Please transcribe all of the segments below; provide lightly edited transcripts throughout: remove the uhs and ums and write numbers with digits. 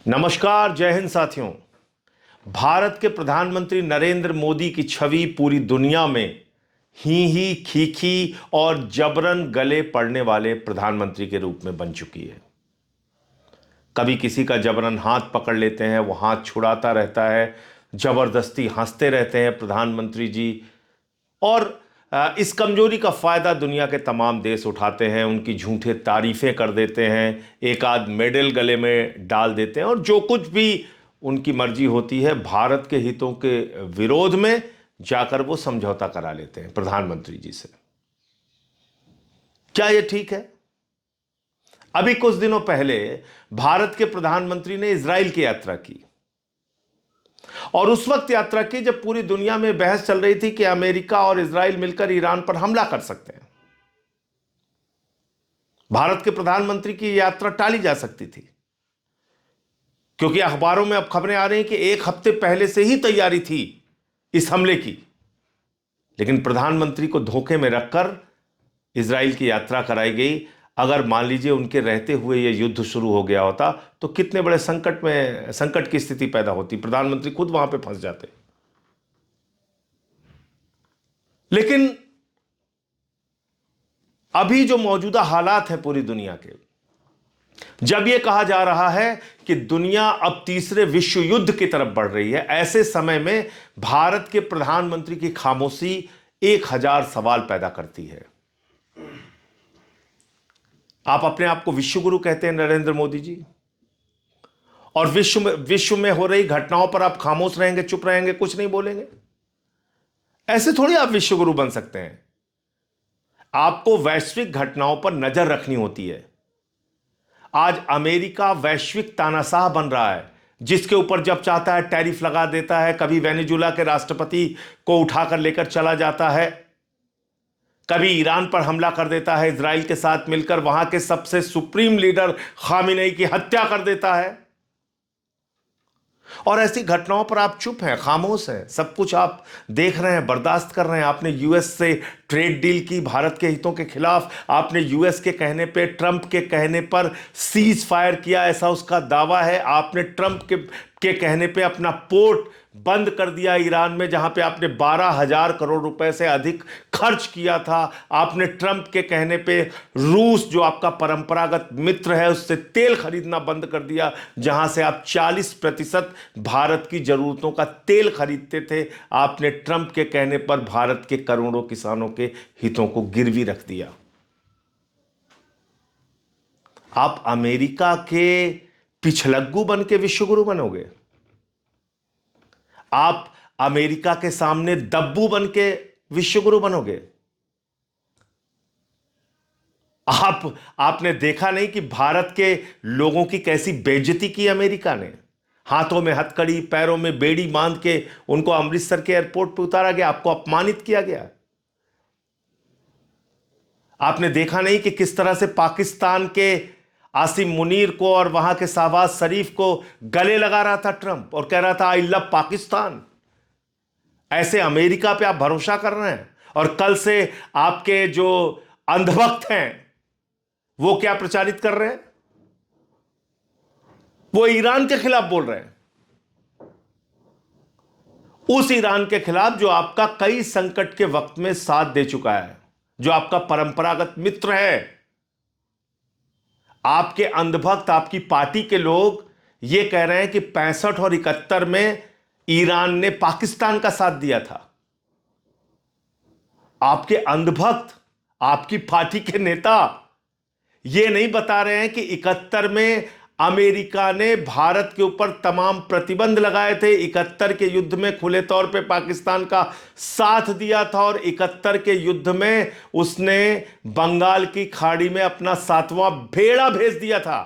नमस्कार, जय हिंद साथियों। भारत के प्रधानमंत्री नरेंद्र मोदी की छवि पूरी दुनिया में ही खीखी और जबरन गले पड़ने वाले प्रधानमंत्री के रूप में बन चुकी है। कभी किसी का जबरन हाथ पकड़ लेते हैं, वो हाथ छुड़ाता रहता है, जबरदस्ती हंसते रहते हैं प्रधानमंत्री जी। और इस कमजोरी का फायदा दुनिया के तमाम देश उठाते हैं, उनकी झूठे तारीफें कर देते हैं, एक आध मेडल गले में डाल देते हैं और जो कुछ भी उनकी मर्जी होती है भारत के हितों के विरोध में जाकर वो समझौता करा लेते हैं प्रधानमंत्री जी से। क्या यह ठीक है? अभी कुछ दिनों पहले भारत के प्रधानमंत्री ने इजराइल की यात्रा की और उस वक्त यात्रा की जब पूरी दुनिया में बहस चल रही थी कि अमेरिका और इजराइल मिलकर ईरान पर हमला कर सकते हैं। भारत के प्रधानमंत्री की यात्रा टाली जा सकती थी क्योंकि अखबारों में अब खबरें आ रही हैं कि एक हफ्ते पहले से ही तैयारी थी इस हमले की, लेकिन प्रधानमंत्री को धोखे में रखकर इजराइल की यात्रा कराई गई। अगर मान लीजिए उनके रहते हुए यह युद्ध शुरू हो गया होता तो कितने बड़े संकट की स्थिति पैदा होती, प्रधानमंत्री खुद वहां पे फंस जाते। लेकिन अभी जो मौजूदा हालात हैं पूरी दुनिया के, जब यह कहा जा रहा है कि दुनिया अब तीसरे विश्व युद्ध की तरफ बढ़ रही है, ऐसे समय में भारत के प्रधानमंत्री की खामोशी 1000 सवाल पैदा करती है। आप अपने आप को विश्वगुरु कहते हैं नरेंद्र मोदी जी, और विश्व में हो रही घटनाओं पर आप खामोश रहेंगे, चुप रहेंगे, कुछ नहीं बोलेंगे। ऐसे थोड़ी आप विश्वगुरु बन सकते हैं। आपको वैश्विक घटनाओं पर नजर रखनी होती है। आज अमेरिका वैश्विक तानाशाह बन रहा है, जिसके ऊपर जब चाहता है टैरिफ लगा देता है। कभी वेनेजुला के राष्ट्रपति को उठाकर लेकर चला जाता है, कभी ईरान पर हमला कर देता है, इजराइल के साथ मिलकर वहां के सबसे सुप्रीम लीडर खामिनेई की हत्या कर देता है। और ऐसी घटनाओं पर आप चुप हैं, खामोश हैं, सब कुछ आप देख रहे हैं, बर्दाश्त कर रहे हैं। आपने यूएस से ट्रेड डील की भारत के हितों के खिलाफ, आपने यूएस के कहने पे, ट्रंप के कहने पर सीज फायर किया, ऐसा उसका दावा है। आपने ट्रंप के कहने पे अपना पोर्ट बंद कर दिया ईरान में, जहां पे आपने 12,000 करोड़ रुपए से अधिक खर्च किया था। आपने ट्रंप के कहने पे रूस, जो आपका परंपरागत मित्र है, उससे तेल खरीदना बंद कर दिया, जहां से आप 40% भारत की जरूरतों का तेल खरीदते थे। आपने ट्रंप के कहने पर भारत के करोड़ों किसानों के हितों को गिरवी रख दिया। आप अमेरिका के पिछलग्गू बन के विश्वगुरु बनोगे? आप अमेरिका के सामने दब्बू बन के विश्वगुरु बनोगे? आपने देखा नहीं कि भारत के लोगों की कैसी बेइज्जती की अमेरिका ने? हाथों में हथकड़ी, पैरों में बेड़ी बांध के उनको अमृतसर के एयरपोर्ट पर उतारा गया, आपको अपमानित किया गया। आपने देखा नहीं कि किस तरह से पाकिस्तान के आसिम मुनीर को और वहां के शहबाज शरीफ को गले लगा रहा था ट्रंप और कह रहा था आई लव पाकिस्तान। ऐसे अमेरिका पे आप भरोसा कर रहे हैं? और कल से आपके जो अंधभक्त हैं वो क्या प्रचारित कर रहे हैं? वो ईरान के खिलाफ बोल रहे हैं, उस ईरान के खिलाफ जो आपका कई संकट के वक्त में साथ दे चुका है, जो आपका परंपरागत मित्र है। आपके अंधभक्त, आपकी पार्टी के लोग ये कह रहे हैं कि 65 और 71 में ईरान ने पाकिस्तान का साथ दिया था। आपके अंधभक्त, आपकी पार्टी के नेता ये नहीं बता रहे हैं कि 71 में अमेरिका ने भारत के ऊपर तमाम प्रतिबंध लगाए थे, 71 के युद्ध में खुले तौर पे पाकिस्तान का साथ दिया था और 71 के युद्ध में उसने बंगाल की खाड़ी में अपना 7वां भेड़ा भेज दिया था।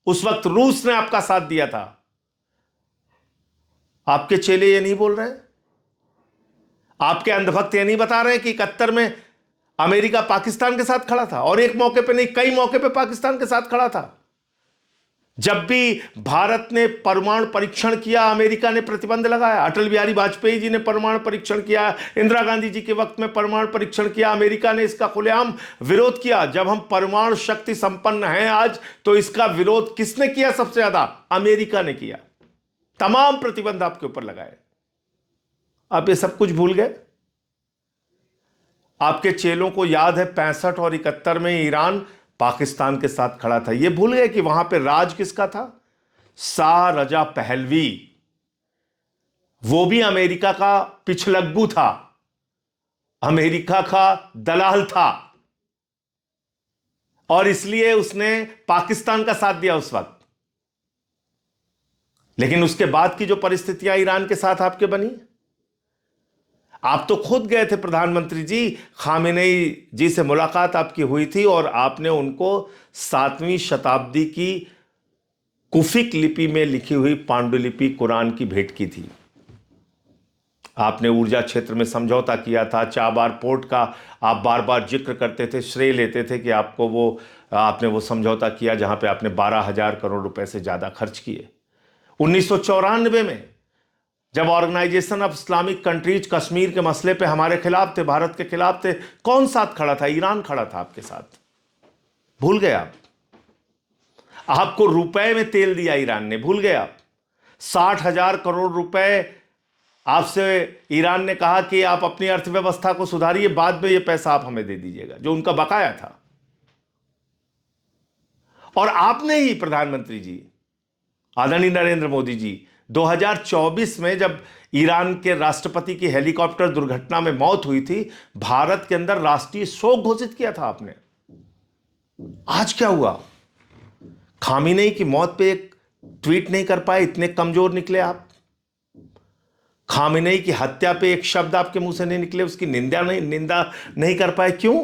उस वक्त रूस ने आपका साथ दिया था। आपके चेले ये नहीं बोल रहे हैं? आपके अंधभक्त ये नहीं बता रहे हैं कि 71 में अमेरिका पाकिस्तान के साथ खड़ा था, और एक मौके पे नहीं, कई मौके पे पाकिस्तान के साथ खड़ा था। जब भी भारत ने परमाणु परीक्षण किया, अमेरिका ने प्रतिबंध लगाया। अटल बिहारी वाजपेयी जी ने परमाणु परीक्षण किया, इंदिरा गांधी जी के वक्त में परमाणु परीक्षण किया, अमेरिका ने इसका खुलेआम विरोध किया। जब हम परमाणु शक्ति संपन्न हैं आज, तो इसका विरोध किसने किया? सबसे ज्यादा अमेरिका ने किया। तमाम प्रतिबंध आपके ऊपर लगाए। आप ये सब कुछ भूल गए। आपके चेलों को याद है 65 और 71 में ईरान पाकिस्तान के साथ खड़ा था। ये भूल गए कि वहां पे राज किसका था? Shah Reza Pahlavi. वो भी अमेरिका का पिछलग्गू था, अमेरिका का दलाल था, और इसलिए उसने पाकिस्तान का साथ दिया उस वक्त। लेकिन उसके बाद की जो परिस्थितियां ईरान के साथ आपके बनी, आप तो खुद गए थे प्रधानमंत्री जी, खामेनेई जी से मुलाकात आपकी हुई थी और आपने उनको 7वीं शताब्दी की कुफिक लिपि में लिखी हुई पांडुलिपि कुरान की भेंट की थी। आपने ऊर्जा क्षेत्र में समझौता किया था। चाबार पोर्ट का आप बार बार जिक्र करते थे, श्रेय लेते थे कि आपने वो समझौता किया जहां पे आपने 12,000 करोड़ रुपए से ज्यादा खर्च किए। 1994 में जब organisation of Islamic countries Kashmir के मसले पे हमारे खिलाफ थे, भारत के खिलाफ थे, कौन साथ खड़ा था? ईरान खड़ा था आपके साथ। भूल गए आप? आपको रुपए में तेल दिया ईरान ने, भूल गए आप? 60,000 करोड़ रुपए आपसे ईरान ने कहा कि आप अपनी अर्थव्यवस्था को सुधारिए, बाद में यह पैसा आप हमें दे दीजिएगा, जो उनका बकाया था। और आपने ही प्रधानमंत्री जी, आदरणीय नरेंद्र मोदी जी, 2024 में जब ईरान के राष्ट्रपति की हेलीकॉप्टर दुर्घटना में मौत हुई थी, भारत के अंदर राष्ट्रीय शोक घोषित किया था आपने। आज क्या हुआ? खामेनेई की मौत पे एक ट्वीट नहीं कर पाए, इतने कमजोर निकले आप। खामेनेई की हत्या पे एक शब्द आपके मुंह से नहीं निकले, उसकी निंदा नहीं कर पाए। क्यों?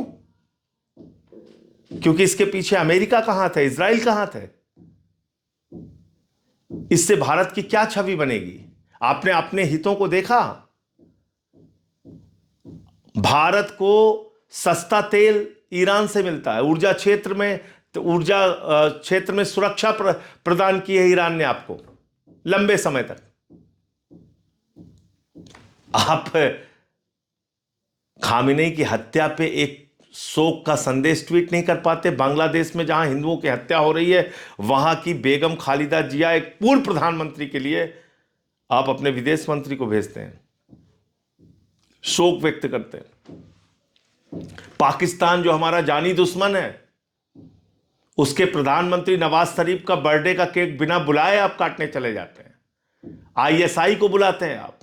क्योंकि इसके पीछे अमेरिका कहां थे, इजराइल कहां थे? इससे भारत की क्या छवि बनेगी? आपने अपने हितों को देखा। भारत को सस्ता तेल ईरान से मिलता है, ऊर्जा क्षेत्र में सुरक्षा प्रदान की है ईरान ने आपको लंबे समय तक। आप खामेनेई की हत्या पे एक शोक का संदेश ट्वीट नहीं कर पाते। बांग्लादेश में जहां हिंदुओं की हत्या हो रही है, वहां की बेगम खालिदा जिया, एक पूर्व प्रधानमंत्री के लिए आप अपने विदेश मंत्री को भेजते हैं, शोक व्यक्त करते हैं। पाकिस्तान जो हमारा जानी दुश्मन है, उसके प्रधानमंत्री नवाज शरीफ का बर्थडे का केक बिना बुलाए आप काटने चले जाते हैं। आईएसआई को बुलाते हैं आप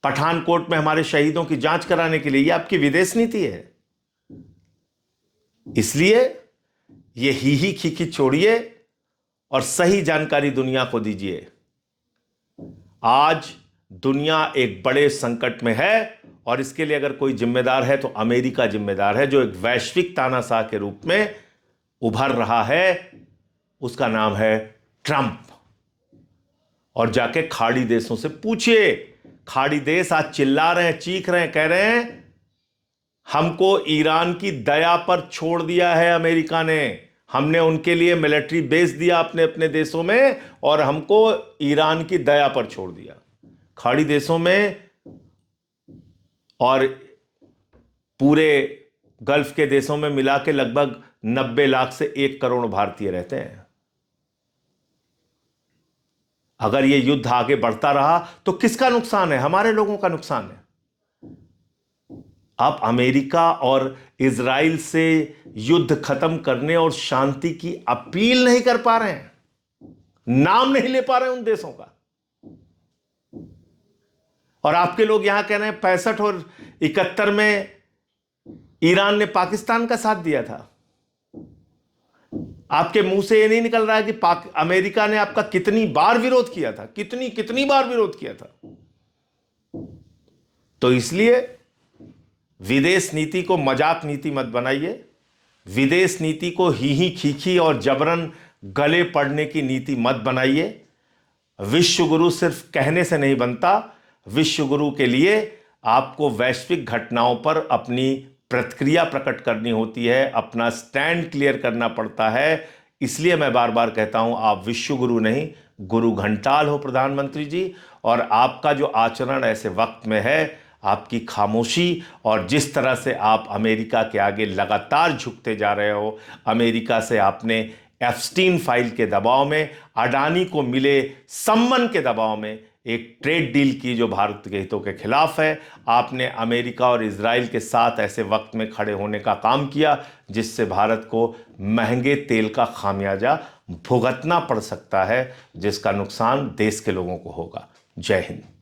पठानकोट में हमारे शहीदों की जांच कराने के लिए। यह आपकी विदेश नीति है। इसलिए ये ही खीखी छोड़िए और सही जानकारी दुनिया को दीजिए। आज दुनिया एक बड़े संकट में है और इसके लिए अगर कोई जिम्मेदार है तो अमेरिका जिम्मेदार है, जो एक वैश्विक तानाशाह के रूप में उभर रहा है। उसका नाम है ट्रंप। और जाके खाड़ी देशों से पूछिए। खाड़ी देश आज चिल्ला रहे हैं, चीख रहे हैं, कह रहे हैं हमको ईरान की दया पर छोड़ दिया है अमेरिका ने। हमने उनके लिए मिलिट्री बेस दिया अपने अपने देशों में और हमको ईरान की दया पर छोड़ दिया। खाड़ी देशों में और पूरे गल्फ के देशों में मिला के लगभग 90 लाख से 1 करोड़ भारतीय रहते हैं। अगर यह युद्ध आगे बढ़ता रहा तो किसका नुकसान है? हमारे लोगों का नुकसान है। आप अमेरिका और इजराइल से युद्ध खत्म करने और शांति की अपील नहीं कर पा रहे हैं, नाम नहीं ले पा रहे हैं उन देशों का। और आपके लोग यहां कह रहे हैं 65 और 71 में ईरान ने पाकिस्तान का साथ दिया था। आपके मुंह से यह नहीं निकल रहा है कि अमेरिका ने आपका कितनी बार विरोध किया था, कितनी बार विरोध किया था। तो इसलिए विदेश नीति को मजाक नीति मत बनाइए। विदेश नीति को ही खीखी और जबरन गले पड़ने की नीति मत बनाइए। विश्व गुरु सिर्फ कहने से नहीं बनता। विश्व गुरु के लिए आपको वैश्विक घटनाओं पर अपनी प्रतिक्रिया प्रकट करनी होती है, अपना स्टैंड क्लियर करना पड़ता है। इसलिए मैं बार बार कहता हूं, आप विश्वगुरु नहीं, गुरु घंटाल हो प्रधानमंत्री जी। और आपका जो आचरण ऐसे वक्त में है, आपकी खामोशी और जिस तरह से आप अमेरिका के आगे लगातार झुकते जा रहे हो, अमेरिका से आपने एप्स्टीन फाइल के दबाव में, अडानी को मिले सम्मन के दबाव में एक ट्रेड डील की जो भारत के हितों के खिलाफ है। आपने अमेरिका और इजराइल के साथ ऐसे वक्त में खड़े होने का काम किया जिससे भारत को महंगे तेल का खामियाजा भुगतना पड़ सकता है, जिसका नुकसान देश के लोगों को होगा। जय हिंद।